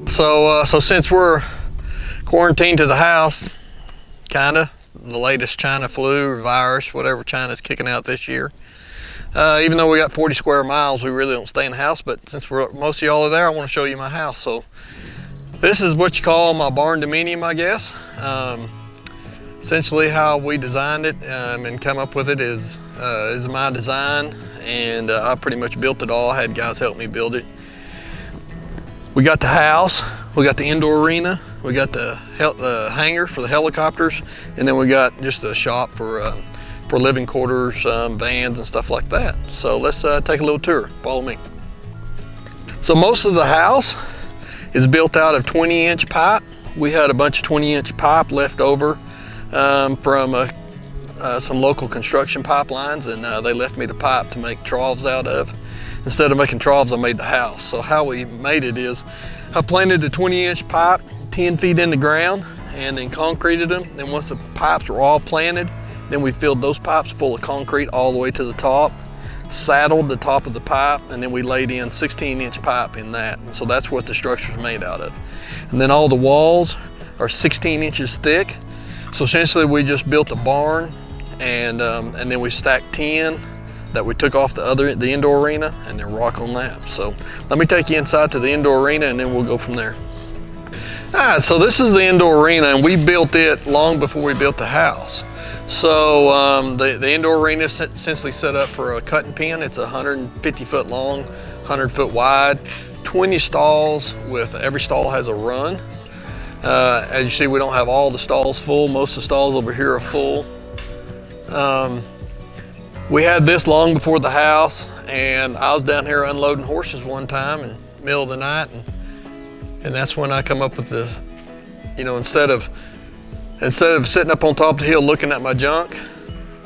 So since we're quarantined to the house, kinda, the latest China flu or virus, whatever China's kicking out this year. Even though we got 40 square miles, we really don't stay in the house, but since most of y'all are there, I want to show you my house. So this is what you call my Barndominium, I guess. Essentially how we designed it and come up with it is my design, and I pretty much built it all. I had guys help me build it. We got the house, we got the indoor arena, we got the hangar for the helicopters, and then we got just a shop for living quarters, vans and stuff like that. So let's take a little tour, follow me. So most of the house is built out of 20-inch pipe. We had a bunch of 20-inch pipe left over from some local construction pipelines, and they left me the pipe to make troughs out of. Instead of making troughs, I made the house. So how we made it is, I planted the 20-inch pipe 10 feet in the ground and then concreted them. Then once the pipes were all planted, then we filled those pipes full of concrete all the way to the top, saddled the top of the pipe, and then we laid in 16-inch pipe in that. And so that's what the structure is made out of. And then all the walls are 16 inches thick. So essentially we just built a barn, and then we stacked 10 that we took off the indoor arena, and then rock on that. So let me take you inside to the indoor arena, and then we'll go from there. All right, so this is the indoor arena, and we built it long before we built the house. So the indoor arena is essentially set up for a cutting pen. It's 150 foot long, 100 foot wide, 20 stalls, with every stall has a run. As you see, we don't have all the stalls full. Most of the stalls over here are full. We had this long before the house, and I was down here unloading horses one time in the middle of the night, and that's when I come up with this, instead of sitting up on top of the hill looking at my junk,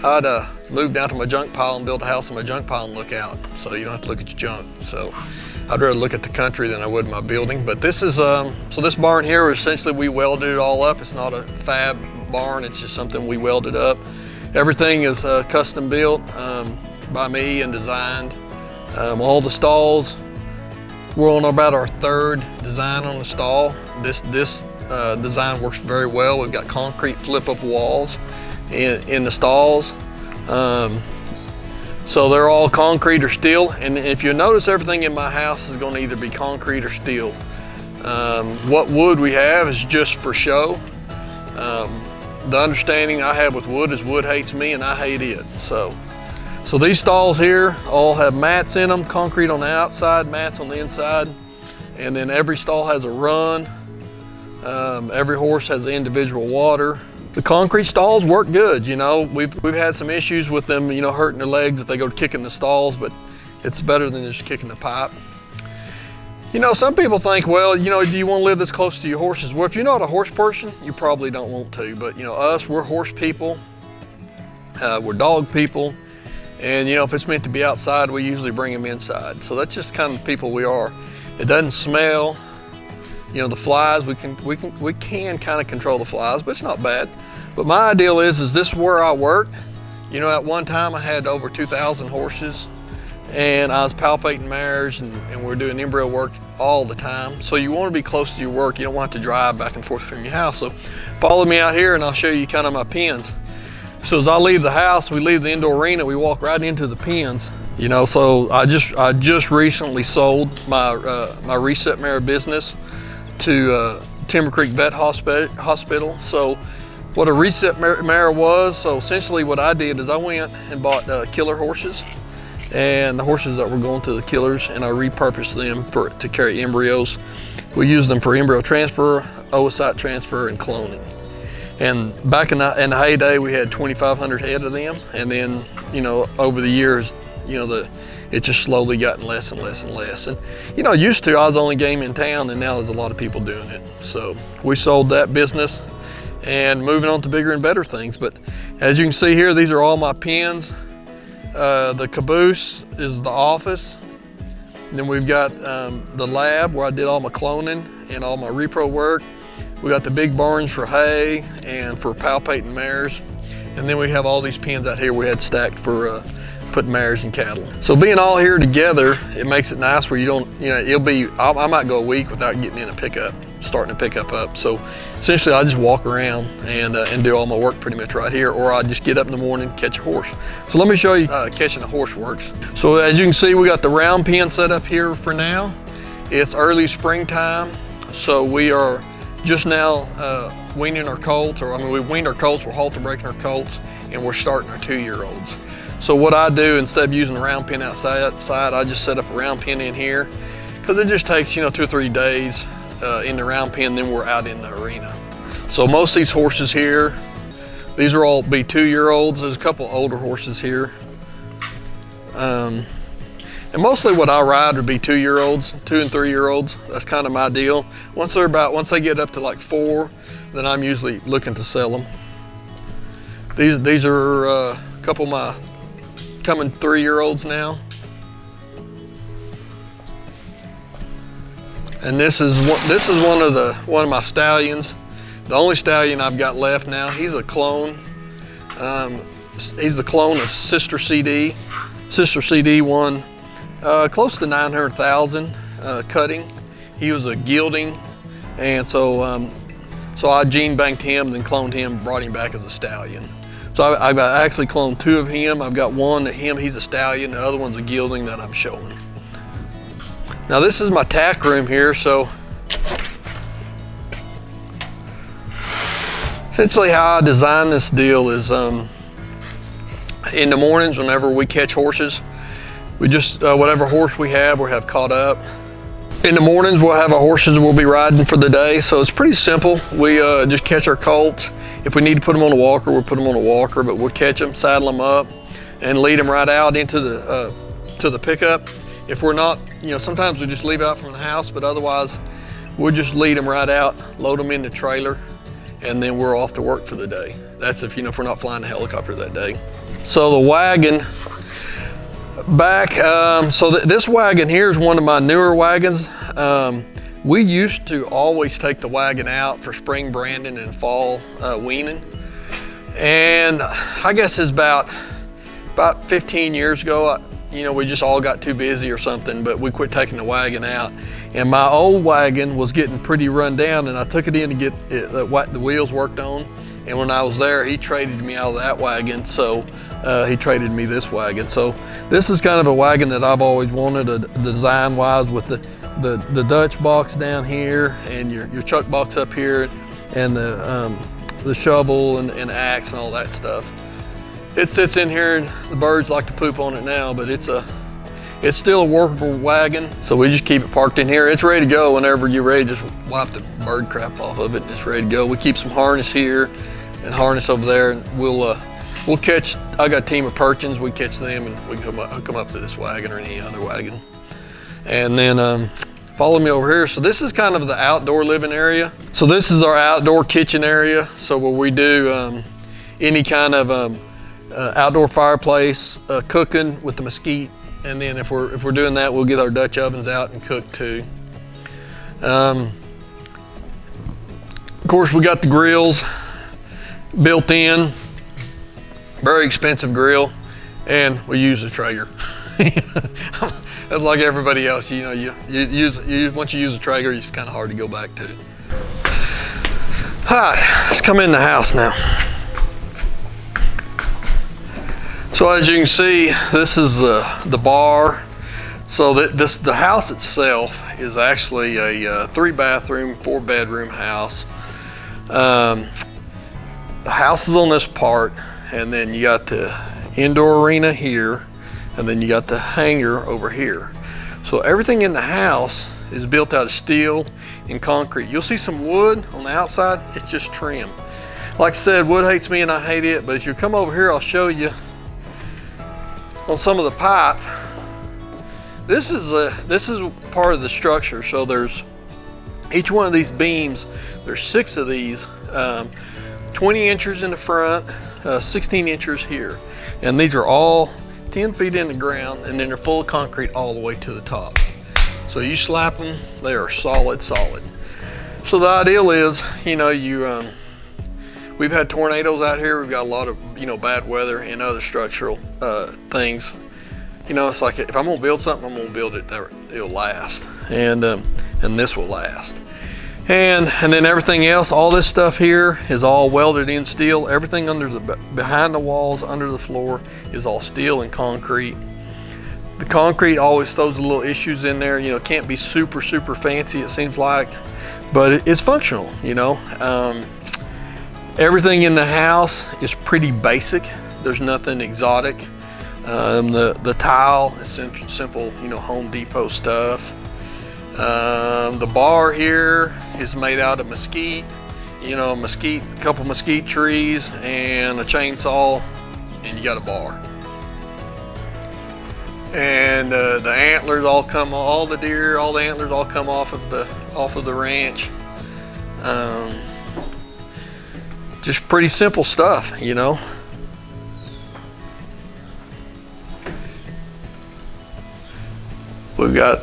I'd move down to my junk pile and build a house in my junk pile and look out, so you don't have to look at your junk. So I'd rather look at the country than I would my building. But this is, so this barn here, essentially we welded it all up. It's not a fab barn, it's just something we welded up. Everything is custom built by me and designed. All the stalls, we're on about our third design on the stall. This design works very well. We've got concrete flip-up walls in the stalls. So they're all concrete or steel. And if you notice, everything in my house is going to either be concrete or steel. What wood we have is just for show. The understanding I have with wood is wood hates me and I hate it. So these stalls here all have mats in them, concrete on the outside, mats on the inside, and then every stall has a run. Every horse has individual water. The concrete stalls work good. We've had some issues with them, hurting their legs if they go kicking the stalls, but it's better than just kicking the pipe. Some people think, well, do you want to live this close to your horses? Well, if you're not a horse person, you probably don't want to. But us, we're horse people, we're dog people, and if it's meant to be outside, we usually bring them inside. So that's just kind of the people we are. It doesn't smell. The flies, we can kind of control the flies, but it's not bad. But my ideal is this is where I work. At one time I had over 2,000 horses, and I was palpating mares, and we're doing embryo work all the time. So you want to be close to your work. You don't want to drive back and forth from your house. So follow me out here and I'll show you kind of my pens. So as I leave the house, we leave the indoor arena, we walk right into the pens. So I just recently sold my reset mare business to Timber Creek Vet Hospital. So what a reset mare was, so essentially what I did is I went and bought killer horses, and the horses that were going to the killers, and I repurposed them to carry embryos. We used them for embryo transfer, oocyte transfer, and cloning. And back in the heyday, we had 2,500 head of them, and then over the years, it just slowly gotten less and less and less. And used to, I was the only game in town, and now there's a lot of people doing it. So we sold that business and moving on to bigger and better things. But as you can see here, these are all my pens. The caboose is the office. And then we've got the lab where I did all my cloning and all my repro work. We got the big barns for hay and for palpating mares. And then we have all these pens out here we had stacked for putting mares and cattle. So being all here together, it makes it nice where you don't, I might go a week without getting in a pickup, starting to pick up. So essentially I just walk around and do all my work pretty much right here, or I just get up in the morning, catch a horse. So let me show you catching a horse works. So as you can see, we got the round pen set up here for now. It's early springtime, so we are just now weaning our colts, we weaned our colts, we're halter breaking our colts, and we're starting our 2-year-olds. So what I do, instead of using the round pen outside, I just set up a round pen in here, because it just takes 2 or 3 days in the round pen, then we're out in the arena. So most of these horses here, these are all be 2-year-olds. There's a couple older horses here. And mostly what I ride would be 2-year-olds, 2 and 3-year-olds. That's kind of my deal. Once they get up to like 4, then I'm usually looking to sell them. These are a couple of my coming 3-year-olds now. And this is one of my stallions. The only stallion I've got left now. He's a clone. He's the clone of Sister CD. Sister CD won close to 900,000 cutting. He was a gelding, and so I gene banked him, then cloned him, brought him back as a stallion. So I've actually cloned 2 of him. I've got one that he's a stallion, the other one's a gelding that I'm showing. Now this is my tack room here. So essentially how I design this deal is in the mornings whenever we catch horses, we just, whatever horse we have caught up. In the mornings we'll have our horses we'll be riding for the day. So it's pretty simple. We just catch our colts. If we need to put them on a walker, we'll put them on a walker, but we'll catch them, saddle them up, and lead them right out into the to the pickup. If we're not, sometimes we just leave out from the house, but otherwise we'll just lead them right out, load them in the trailer, and then we're off to work for the day. That's if we're not flying the helicopter that day. So the wagon back, this wagon here is one of my newer wagons. We used to always take the wagon out for spring branding and fall weaning. And I guess it's about 15 years ago, we just all got too busy or something, but we quit taking the wagon out. And my old wagon was getting pretty run down, and I took it in to get the wheels worked on. And when I was there, he traded me out of that wagon, so he traded me this wagon. So this is kind of a wagon that I've always wanted, design-wise, with the Dutch box down here and your chuck box up here, and the shovel and axe and all that stuff. It sits in here, and the birds like to poop on it now, but it's still a workable wagon. So we just keep it parked in here. It's ready to go whenever you're ready. Just wipe the bird crap off of it, and it's ready to go. We keep some harness here and harness over there, and we'll catch. I got a team of Perchins. We catch them, and we can hook them up to this wagon or any other wagon. And then follow me over here. So this is kind of the outdoor living area. So this is our outdoor kitchen area. So where we do any kind of outdoor fireplace, cooking with the mesquite, and then if we're doing that, we'll get our Dutch ovens out and cook too. Of course, we got the grills built in, very expensive grill, and we use a Traeger. That's like everybody else, once you use a Traeger, it's kind of hard to go back to. All right, let's come in the house now. So as you can see, this is the bar. So the house itself is actually a 3-bathroom, 4-bedroom house. The house is on this part, and then you got the indoor arena here, and then you got the hangar over here. So everything in the house is built out of steel and concrete. You'll see some wood on the outside, it's just trim. Like I said, wood hates me and I hate it, but as you come over here, I'll show you on some of the pipe. This is part of the structure. So there's each one of these beams, there's 6 of these, 20 inches in the front, 16 inches here. And these are all 10 feet in the ground, and then they're full of concrete all the way to the top. So you slap them, they are solid. So the ideal is, we've had tornadoes out here. We've got a lot of, bad weather and other structural things. you know, it's like if I'm gonna build something, I'm gonna build it that it'll last, and this will last. And then everything else, all this stuff here is all welded in steel. Everything under the behind the walls, under the floor, is all steel and concrete. The concrete always throws a little issues in there. You know, it can't be super fancy, it seems like, but it's functional. You know, everything in the house is pretty basic. There's nothing exotic. The tile is simple, you know, Home Depot stuff. The bar here is made out of mesquite, you know, a couple mesquite trees and a chainsaw, and you got a bar. And the antlers all come, all the antlers all come off of the ranch. Just pretty simple stuff, you know. We've got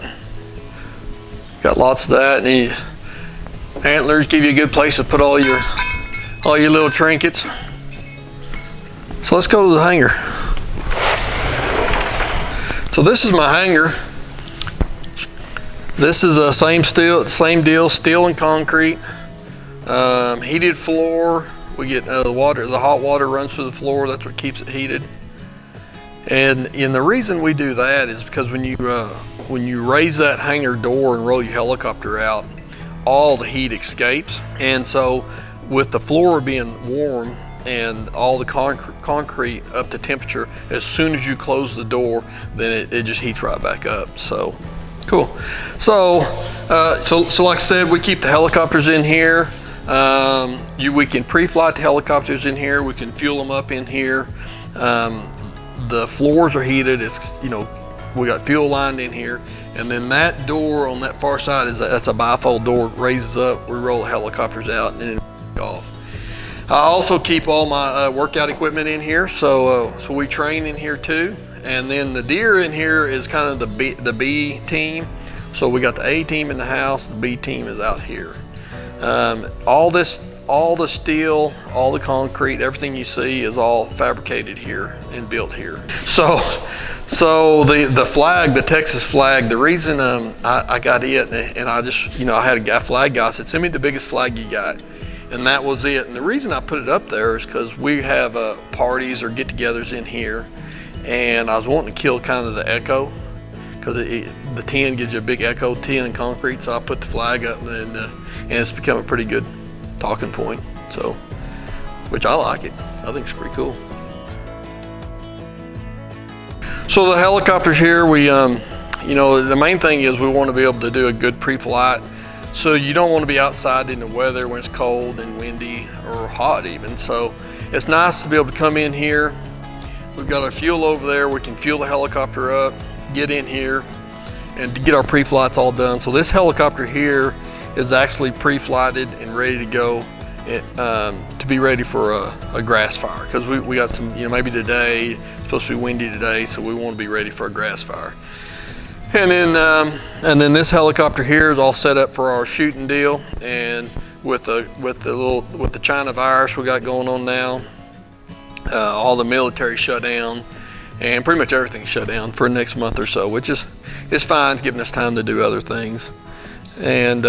lots of that, and the antlers give you a good place to put all your little trinkets. So let's go to the hangar. So this is my hangar. This is a same deal, steel and concrete, heated floor. We get the hot water runs through the floor. That's what keeps it heated. And the reason we do that is because when you raise that hangar door and roll your helicopter out, all the heat escapes. And so with the floor being warm and all the concrete up to temperature, as soon as you close the door, then it just heats right back up. So cool. So like I said, we keep the helicopters in here. We can pre-flight the helicopters in here. We can fuel them up in here. The floors are heated. It's, you know, we got fuel lined in here, and then that door on that far side that's a bifold door, raises up. We roll the helicopters out and then off. I also keep all my workout equipment in here, so we train in here too. And then the deer in here is kind of the B team. So we got the A team in the house, the B team is out here. All the steel, all the concrete, everything you see is all fabricated here and built here. So the flag, the Texas flag, the reason I got it, and I just, you know, I had a guy, flag guy, said, send me the biggest flag you got. And that was it. And the reason I put it up there is because we have parties or get-togethers in here, and I was wanting to kill kind of the echo, because the tin gives you a big echo, tin and concrete. So I put the flag up, and it's become a pretty good talking point. So, which I like it. I think it's pretty cool. So the helicopters here, we, you know, the main thing is we want to be able to do a good pre-flight. So you don't want to be outside in the weather when it's cold and windy or hot even. So it's nice to be able to come in here. We've got our fuel over there. We can fuel the helicopter up, get in here, and to get our pre-flights all done. So this helicopter here is actually pre-flighted and ready to go to be ready for a grass fire. Because we got some, you know, maybe today, it's supposed to be windy today, so we want to be ready for a grass fire. And then this helicopter here is all set up for our shooting deal, and with the China virus we got going on now, all the military shut down, and pretty much everything's shut down for the next month or so, which is fine, giving us time to do other things. And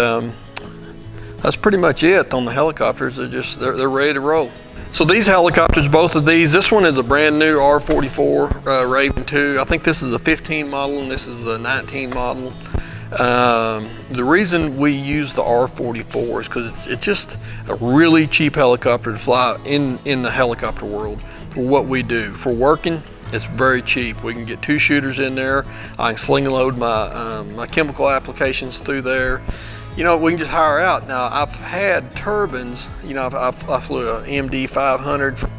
that's pretty much it on the helicopters. They're ready to roll. So these helicopters, both of these, this one is a brand new R44 Raven 2. I think this is a 15 model and this is a 19 model. The reason we use the R44 is because it's just a really cheap helicopter to fly in the helicopter world for what we do. For working, it's very cheap. We can get 2 shooters in there. I can sling and load my chemical applications through there. You know, we can just hire out. Now, I've had turbines, you know, I flew an MD 500 for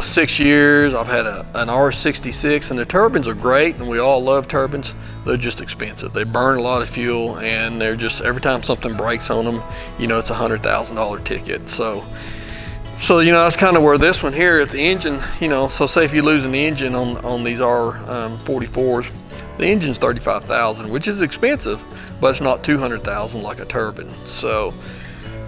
6 years. I've had an R66, and the turbines are great, and we all love turbines. They're just expensive. They burn a lot of fuel, and they're just, every time something breaks on them, you know, it's a $100,000 ticket. So, you know, that's kind of where this one here, if the engine, you know, so say if you lose an engine on these R44s, the engine's $35,000, which is expensive, but it's not $200,000 like a turbine. So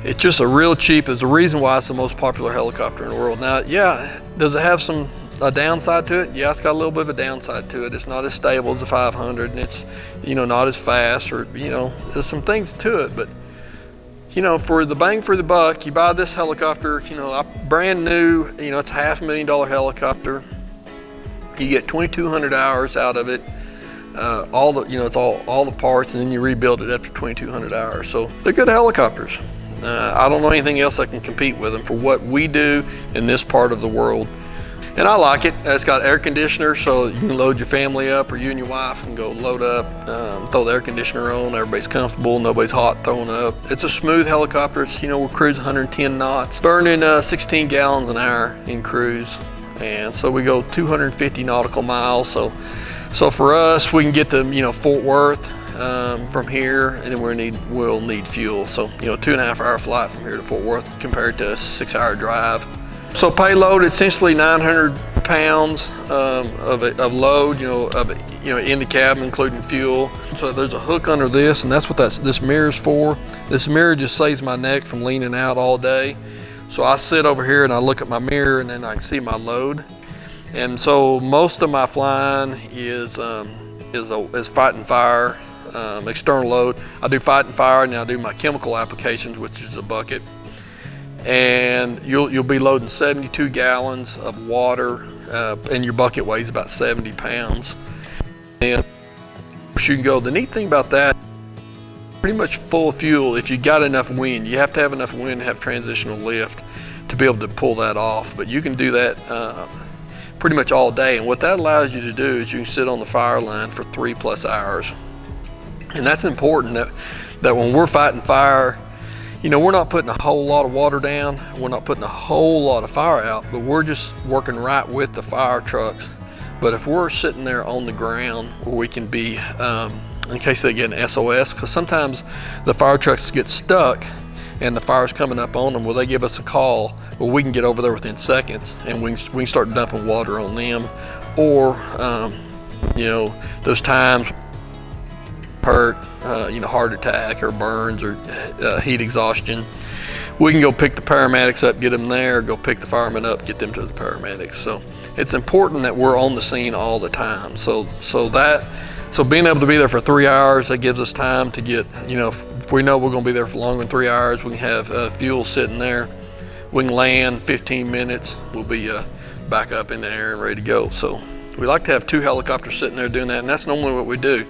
it's just a real cheap, it's the reason why it's the most popular helicopter in the world. Now, yeah, does it have some a downside to it? Yeah, it's got a little bit of a downside to it. It's not as stable as the 500, and it's, you know, not as fast, or, you know, there's some things to it. But, you know, for the bang for the buck, you buy this helicopter, you know, brand new, you know, it's a $500,000 helicopter. You get 2,200 hours out of it. All the, you know, it's all the parts, and then you rebuild it after 2,200 hours. So they're good helicopters. I don't know anything else that can compete with them for what we do in this part of the world. And I like it. It's got air conditioner, so you can load your family up, or you and your wife can go load up, throw the air conditioner on. Everybody's comfortable, nobody's hot throwing up. It's a smooth helicopter. It's, you know, we're cruising 110 knots, burning 16 gallons an hour in cruise. And so we go 250 nautical miles. So for us, we can get to, you know, Fort Worth from here, and then we'll need fuel. So, you know, 2.5 hour flight from here to Fort Worth compared to a 6 hour drive. So payload, essentially 900 pounds of load, you know, in the cabin, including fuel. So there's a hook under this, and that's what this mirror's for. This mirror just saves my neck from leaning out all day. So I sit over here and I look at my mirror, and then I can see my load. And so most of my flying is fighting fire, external load. I do fighting fire, and then I do my chemical applications, which is a bucket. And you'll be loading 72 gallons of water, and your bucket weighs about 70 pounds. And you can go. The neat thing about that, pretty much full of fuel if you got enough wind. You have to have enough wind to have transitional lift to be able to pull that off. But you can do that pretty much all day. And what that allows you to do is you can sit on the fire line for 3+ hours. And that's important, that when we're fighting fire, you know, we're not putting a whole lot of water down, we're not putting a whole lot of fire out, but we're just working right with the fire trucks. But if we're sitting there on the ground where we can be, in case they get an SOS, because sometimes the fire trucks get stuck and the fire's coming up on them, well, they give us a call, well, we can get over there within seconds, and we can start dumping water on them. Or, you know, those times hurt, you know, heart attack or burns or heat exhaustion, we can go pick the paramedics up, get them there, go pick the firemen up, get them to the paramedics. So it's important that we're on the scene all the time. So being able to be there for 3 hours, that gives us time to get, you know, if we know we're going to be there for longer than 3 hours, we can have fuel sitting there. We can land 15 minutes, we'll be back up in the air and ready to go. So we like to have 2 helicopters sitting there doing that, and that's normally what we do.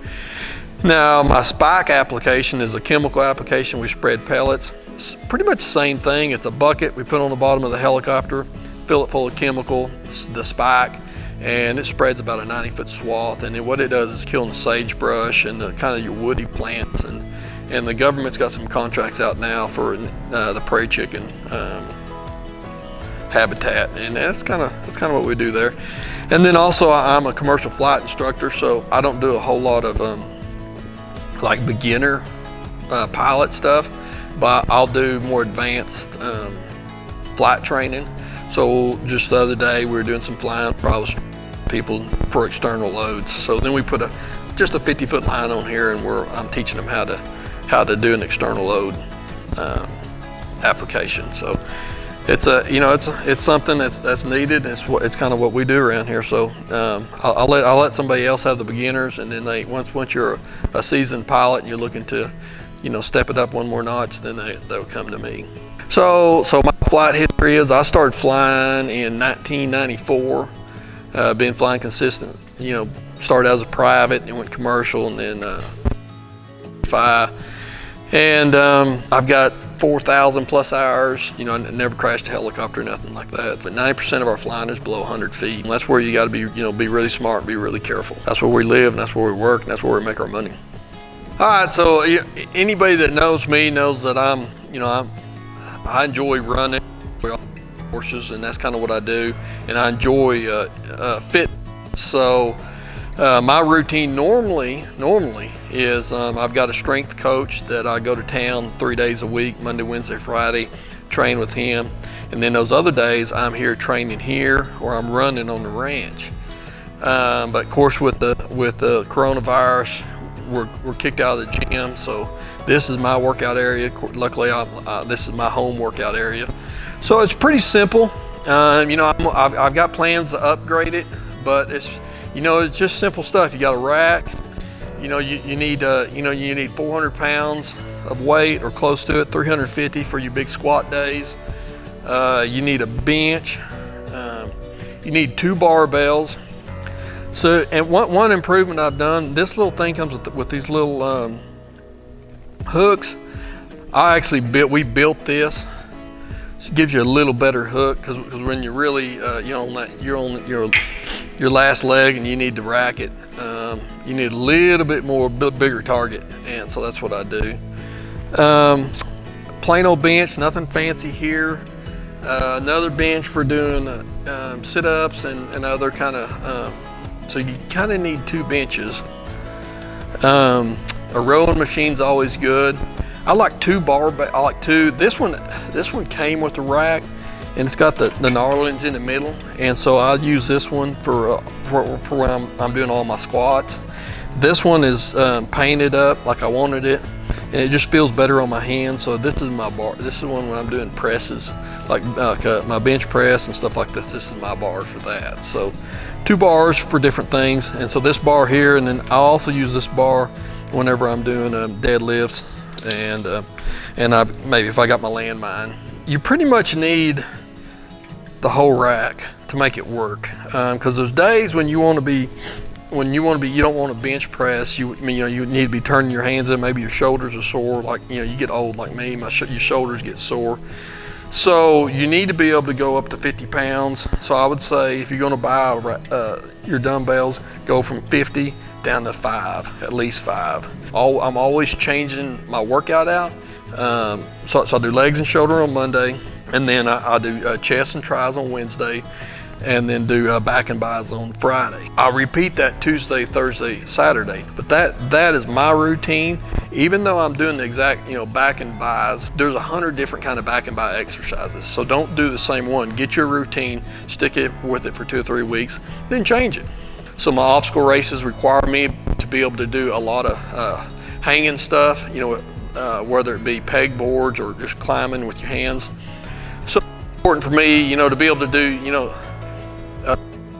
Now, my spike application is a chemical application. We spread pellets. It's pretty much the same thing. It's a bucket we put on the bottom of the helicopter, fill it full of chemical, the spike, and it spreads about a 90-foot swath. And then what it does is killing the sagebrush and the kind of your woody plants. And the government's got some contracts out now for the prairie chicken habitat, and that's kind of what we do there. And then also, I'm a commercial flight instructor, so I don't do a whole lot of like beginner pilot stuff, but I'll do more advanced flight training. So just the other day we were doing some flying for people for external loads. So then we put just a 50-foot line on here, and I'm teaching them how to do an external load application. So it's something that's needed. It's kind of what we do around here. So I'll let somebody else have the beginners, and then once you're a seasoned pilot and you're looking to, you know, step it up one more notch, then they'll come to me. So my flight history is I started flying in 1994. Been flying consistent. You know, started as a private and went commercial, and then and I've got 4,000 plus hours. You know, I never crashed a helicopter, nothing like that. But 90% of our flying is below 100 feet. And that's where you got to be, you know, be really smart, be really careful. That's where we live, and that's where we work, and that's where we make our money. All right, so anybody that knows me knows that I enjoy running horses, and that's kind of what I do. And I enjoy fit. So my routine normally is I've got a strength coach that I go to town 3 days a week, Monday, Wednesday, Friday, train with him. And then those other days I'm here training here, or I'm running on the ranch. But of course with the coronavirus, we're kicked out of the gym. So this is my workout area. Luckily, this is my home workout area. So it's pretty simple. You know, I've got plans to upgrade it, but it's, you know, it's just simple stuff. You got a rack. You know, you need 400 pounds of weight or close to it, 350 for your big squat days. You need a bench. You need 2 barbells. So, and one improvement I've done, this little thing comes with these little hooks. We built this. So it gives you a little better hook, because when you're really you're on your last leg and you need to rack it, you need a little bit more bigger target, and so that's what I do. Plain old bench, nothing fancy here. Another bench for doing sit-ups and other kind of. So you kind of need 2 benches. A rowing machine's always good. I like 2 barbells. I like 2. This one came with the rack, and it's got the knurlings in the middle, and so I use this one for when I'm doing all my squats. This one is painted up like I wanted it, and it just feels better on my hands. So this is my bar. This is one when I'm doing presses, like my bench press and stuff like this. This is my bar for that. So 2 bars for different things, and so this bar here, and then I also use this bar whenever I'm doing deadlifts. And maybe if I got my landmine. You pretty much need the whole rack to make it work, because there's days when you don't want to bench press. You need to be turning your hands in. Maybe your shoulders are sore, like you get old like me. Your shoulders get sore, so you need to be able to go up to 50 pounds. So I would say if you're going to buy your dumbbells, go from 50 down to 5, at least 5. I'm always changing my workout out. So I do legs and shoulder on Monday, and then I do chest and tris on Wednesday, and then do back and bis on Friday. I repeat that Tuesday, Thursday, Saturday, but that is my routine. Even though I'm doing the exact back and bis, there's 100 different kind of back and bis exercises. So don't do the same one. Get your routine, stick with it for 2 or 3 weeks, then change it. So my obstacle races require me to be able to do a lot of hanging stuff, whether it be peg boards or just climbing with your hands. So it's important for me, to be able to do,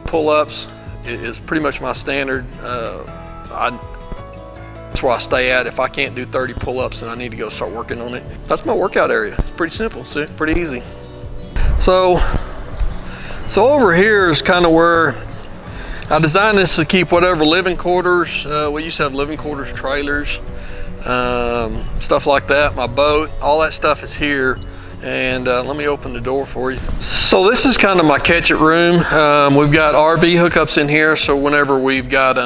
pull-ups is pretty much my standard. That's where I stay at. If I can't do 30 pull-ups, then I need to go start working on it. That's my workout area. It's pretty simple, see, pretty easy. So over here is kind of where I designed this to keep whatever living quarters. We used to have living quarters, trailers, stuff like that. My boat, all that stuff is here. And let me open the door for you. So this is kind of my catch it room. We've got RV hookups in here. So whenever we've got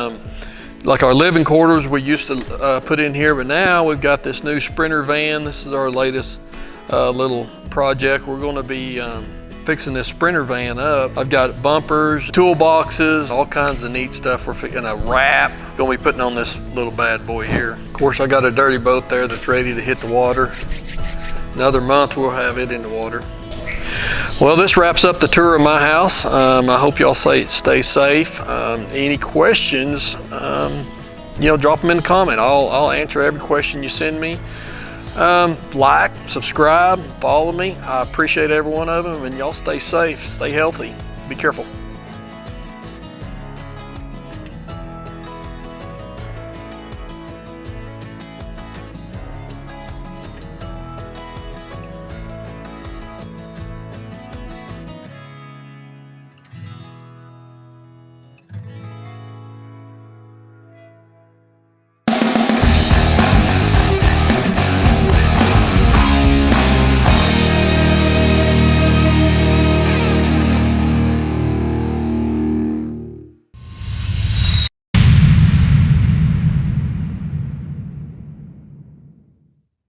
like our living quarters, we used to put in here, but now we've got this new Sprinter van. This is our latest little project. We're going to be fixing this Sprinter van up. I've got bumpers, toolboxes, all kinds of neat stuff. We're fixing a wrap. Gonna be putting on this little bad boy here. Of course, I got a dirty boat there that's ready to hit the water. Another month we'll have it in the water. Well, this wraps up the tour of my house. I hope y'all stay safe. Any questions, drop them in the comment. I'll answer every question you send me. Like, subscribe, follow me. I appreciate every one of them, and y'all stay safe, stay healthy, be careful.